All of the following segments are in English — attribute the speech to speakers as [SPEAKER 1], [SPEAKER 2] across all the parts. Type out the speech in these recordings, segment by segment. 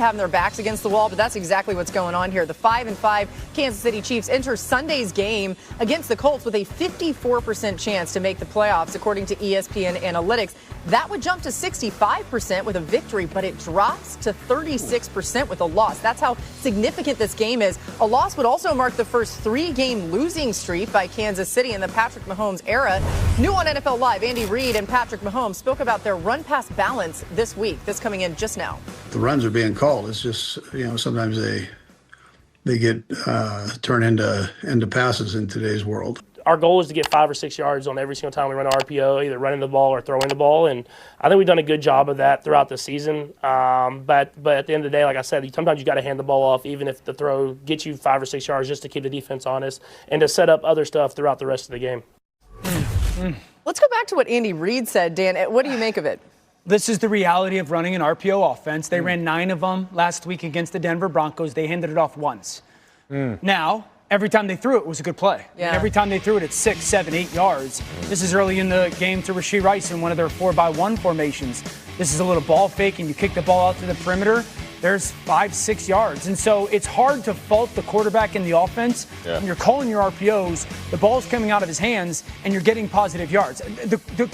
[SPEAKER 1] having their backs against the wall, but that's exactly what's going on here. The 5-5 Kansas City Chiefs enter Sunday's game against the Colts with a 54% chance to make the playoffs, according to ESPN analytics. That would jump to 65% with a victory, but it drops to 36% with a loss. That's how significant this game is. A loss would also mark the first 3-game losing streak by Kansas City in the Patrick Mahomes era. New on NFL Live, Andy Reid and Patrick Mahomes spoke about their run-pass balance this week. This coming in just now.
[SPEAKER 2] The runs are being called. It's just, sometimes they get turned into passes in today's world.
[SPEAKER 3] Our goal is to get 5 or 6 yards on every single time we run an RPO, either running the ball or throwing the ball. And I think we've done a good job of that throughout the season. But at the end of the day, like I said, sometimes you got to hand the ball off, even if the throw gets you 5 or 6 yards, just to keep the defense honest and to set up other stuff throughout the rest of the game.
[SPEAKER 1] Let's go back to what Andy Reid said, Dan. What do you make of it?
[SPEAKER 4] This is the reality of running an RPO offense. They ran 9 of them last week against the Denver Broncos. They handed it off once. Now, every time they threw it was a good play.
[SPEAKER 1] Yeah.
[SPEAKER 4] And every time they threw it at 6, 7, 8 yards. This is early in the game to Rasheed Rice in one of their 4-by-1 formations. This is a little ball fake, and you kick the ball out to the perimeter. There's 5, 6 yards. And so it's hard to fault the quarterback in the offense.
[SPEAKER 5] Yeah.
[SPEAKER 4] When you're calling your RPOs, the ball's coming out of his hands, and you're getting positive yards.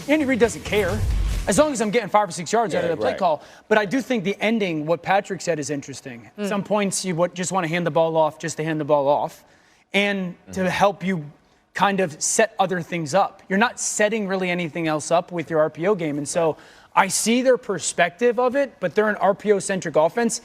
[SPEAKER 4] Andy Reid doesn't care. As long as I'm getting 5 or 6 yards out of the play call. But I do think the ending, what Patrick said, is interesting. Some points you just want to hand the ball off just to hand the ball off. And to help you kind of set other things up. You're not setting really anything else up with your RPO game. And so I see their perspective of it, but they're an RPO-centric offense.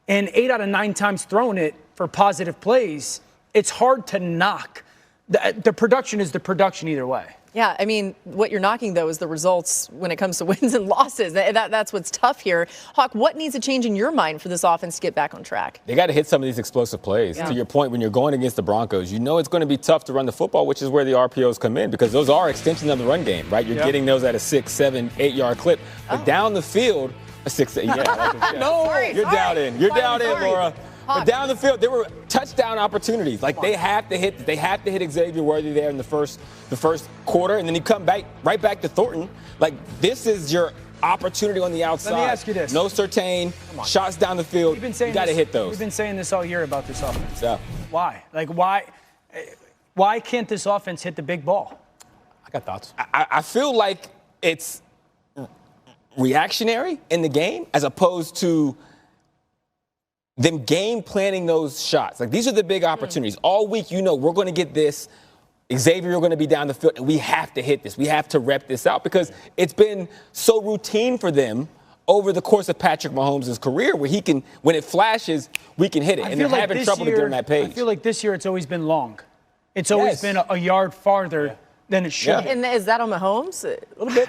[SPEAKER 4] And 8 out of 9 times throwing it for positive plays, it's hard to knock. The production is the production either way.
[SPEAKER 1] Yeah, I mean, what you're knocking, though, is the results when it comes to wins and losses. That's what's tough here. Hawk, what needs to change in your mind for this offense to get back on track?
[SPEAKER 5] They got to hit some of these explosive plays.
[SPEAKER 1] Yeah.
[SPEAKER 5] To your point, when you're going against the Broncos, you know it's going to be tough to run the football, which is where the RPOs come in, because those are extensions of the run game, right? You're getting those at a 6, 7, 8-yard clip. But down the field, a 6, 8, You're down in. You're down in, Laura. But down the field, there were touchdown opportunities. Like they have to hit Xavier Worthy there in the first quarter, and then you come right back to Thornton. Like this is your opportunity on the outside.
[SPEAKER 4] Let me ask you this.
[SPEAKER 5] No Surtain, shots down the field. You got to hit those.
[SPEAKER 4] We've been saying this all year about this offense.
[SPEAKER 5] Yeah.
[SPEAKER 4] Why? Like why can't this offense hit the big ball?
[SPEAKER 5] I got thoughts. I feel like it's reactionary in the game as opposed to them game planning those shots. Like these are the big opportunities. All week, we're going to get this. Xavier, going to be down the field, and we have to hit this. We have to rep this out because it's been so routine for them over the course of Patrick Mahomes' career where he can, when it flashes, we can hit it. And they're having trouble to get on that page.
[SPEAKER 4] I feel like this year it's always been long. It's always been a yard farther than it should.
[SPEAKER 1] And is that on Mahomes?
[SPEAKER 4] A little bit.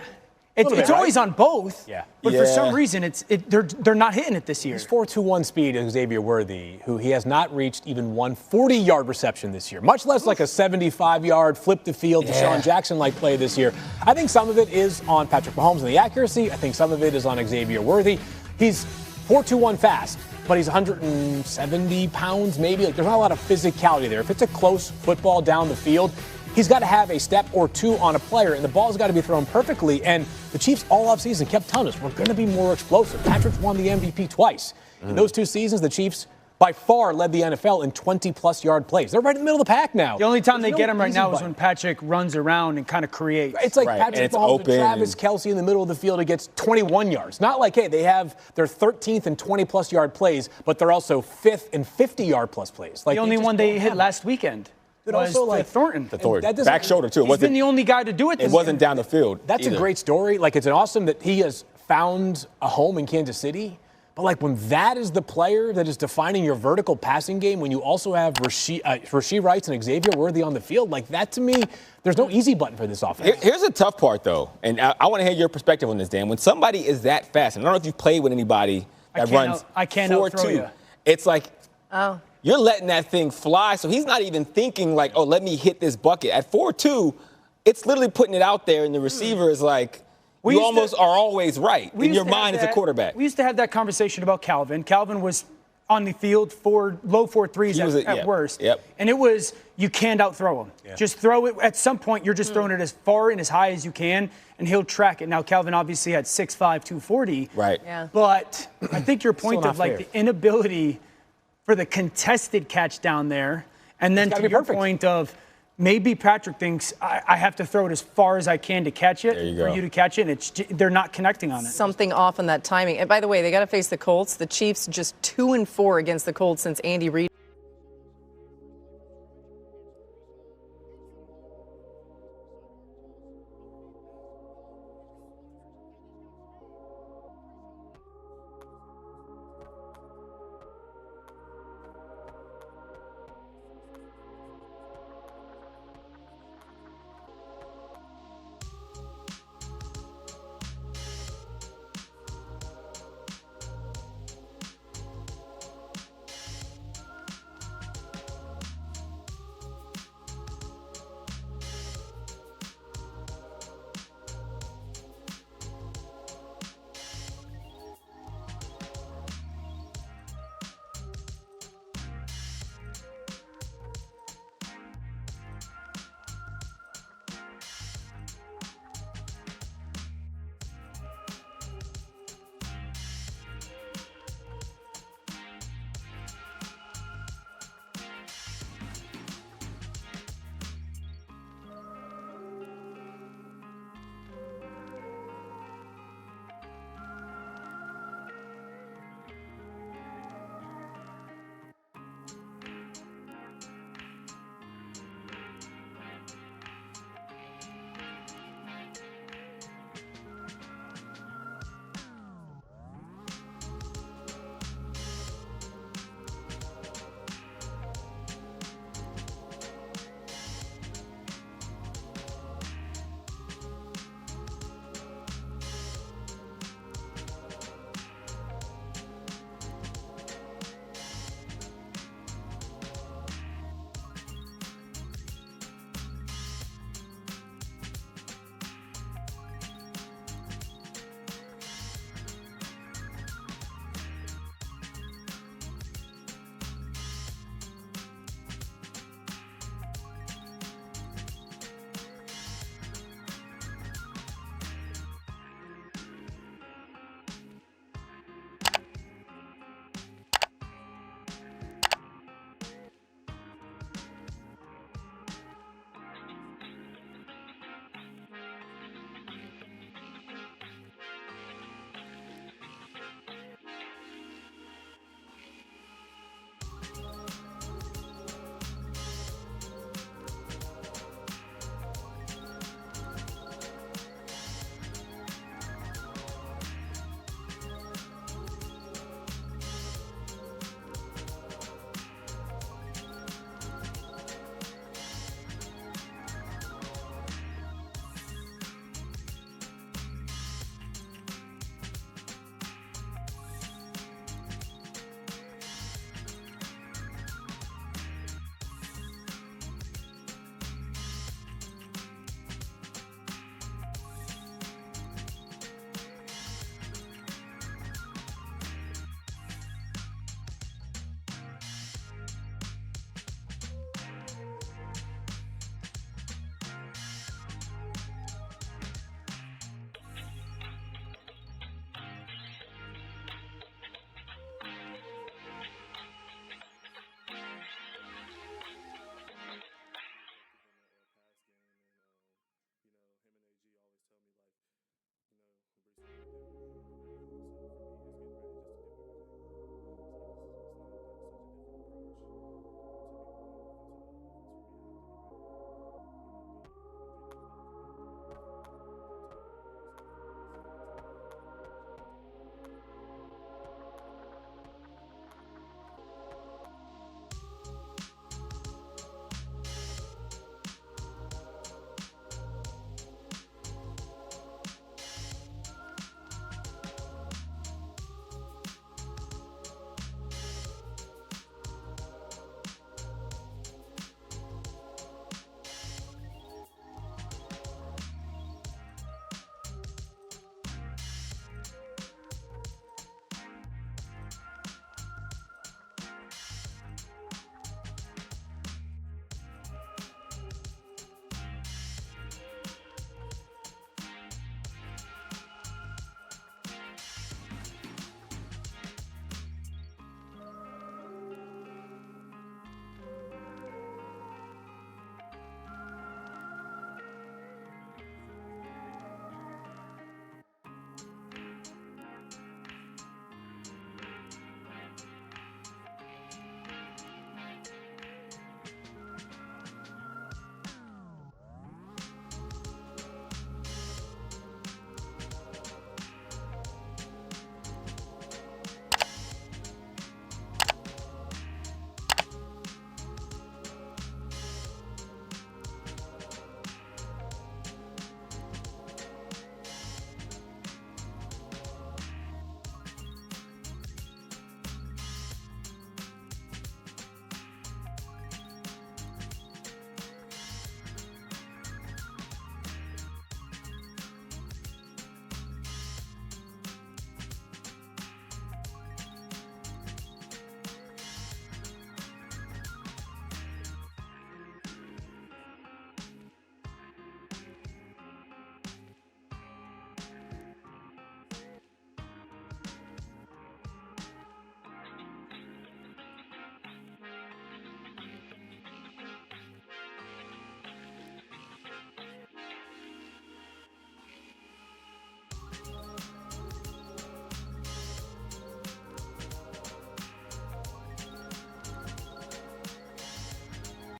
[SPEAKER 4] It's always on both.
[SPEAKER 6] Yeah.
[SPEAKER 4] But for some reason, they're not hitting it this year.
[SPEAKER 6] He's 4.21 speed of Xavier Worthy, who he has not reached even one 40-yard reception this year, much less like a 75-yard flip the field Deshaun Jackson-like play this year. I think some of it is on Patrick Mahomes and the accuracy. I think some of it is on Xavier Worthy. He's 4.21 fast, but he's 170 pounds maybe. Like there's not a lot of physicality there. If it's a close football down the field, he's got to have a step or two on a player, and the ball's got to be thrown perfectly. And the Chiefs all offseason kept telling us, we're going to be more explosive. Patrick's won the MVP twice. In those 2 seasons, the Chiefs by far led the NFL in 20-plus yard plays. They're right in the middle of the pack now.
[SPEAKER 4] The only time they get him right now is when Patrick runs around and kind of creates.
[SPEAKER 6] It's like Patrick Mahomes and Travis Kelce in the middle of the field. It gets 21 yards. Not like, hey, they have their 13th and 20-plus yard plays, but they're also 5th and 50-yard-plus plays. Like
[SPEAKER 4] the only one they hit last weekend.
[SPEAKER 6] But also, like
[SPEAKER 4] Thornton.
[SPEAKER 5] The Thornton. Back shoulder, too.
[SPEAKER 4] He's been the only guy to do it this
[SPEAKER 5] It wasn't
[SPEAKER 4] year.
[SPEAKER 5] down the field.
[SPEAKER 6] That's
[SPEAKER 5] either.
[SPEAKER 6] a great story. Like, it's awesome that he has found a home in Kansas City. But, like, when that is the player that is defining your vertical passing game, when you also have Rasheed Rice and Xavier Worthy on the field, like, that to me, there's no easy button for this offense.
[SPEAKER 5] Here's the tough part, though, and I want to hear your perspective on this, Dan. When somebody is that fast, and I don't know if you've played with anybody that runs 4.2, it's like, you're letting that thing fly, so he's not even thinking like, oh, let me hit this bucket. At 4.2, it's literally putting it out there, and the receiver is like, you almost are always right in your mind as a quarterback.
[SPEAKER 4] We used to have that conversation about Calvin. Calvin was on the field for low 4.3s at worst.
[SPEAKER 5] Yep.
[SPEAKER 4] And it was, you can't outthrow him. Yeah. Just throw it. At some point, you're just throwing it as far and as high as you can, and he'll track it. Now, Calvin obviously had 6'5", 240.
[SPEAKER 5] Right.
[SPEAKER 1] Yeah.
[SPEAKER 4] But I think your point of like
[SPEAKER 6] fair.
[SPEAKER 4] the inability for the contested catch down there, and then to your point of maybe Patrick thinks I have to throw it as far as I can to catch it for you to catch it, and they're not connecting on it.
[SPEAKER 1] Something off on that timing. And by the way, they got to face the Colts. The Chiefs just 2-4 against the Colts since Andy Reid